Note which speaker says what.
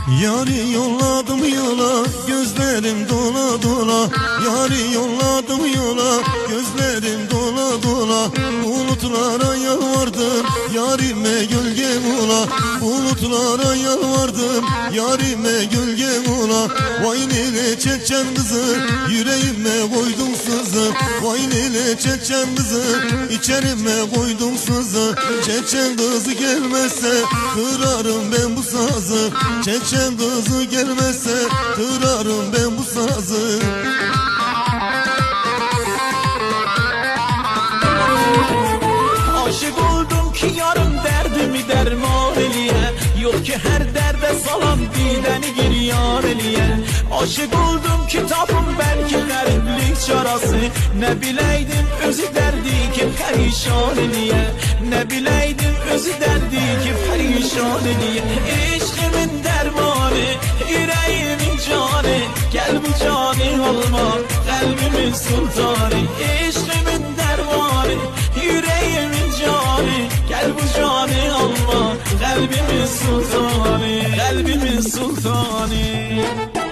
Speaker 1: Yari yolladım yola, gözlerim dola dola. Yari yolladım yola, gözlerim dola dola. Bulutlara yalvardım, yarime gölgem ola. Bulutlara yalvardım, yarime gölgem ola. Vay nele çeçen kızı, yüreğime koydum sızı. Vay nele çeçen kızı, içerime koydum sızı. Çeçen kızı gelmezse kırarım ben bu sazı. Çeçen kızı gelmezse kırarım ben bu sazı.
Speaker 2: Aşık oldum ki yarım derdimi derman eliye. Yok ki her derde salan dideni gir yar eliye. Aşık oldum ki tapım belki gariplik çarası. Ne bileydim özü derdi ki perişan eliye. Ne bileydim özü derdi ki perişan eliye. İşkimin dermanı, yüreğimin canı. Gel bu canı alma, kalbimin sultanı. İşkimin dermanı, yüreğimin canı. Gel bu canı alma, kalbimin sultanı. Kalbimin sultanı.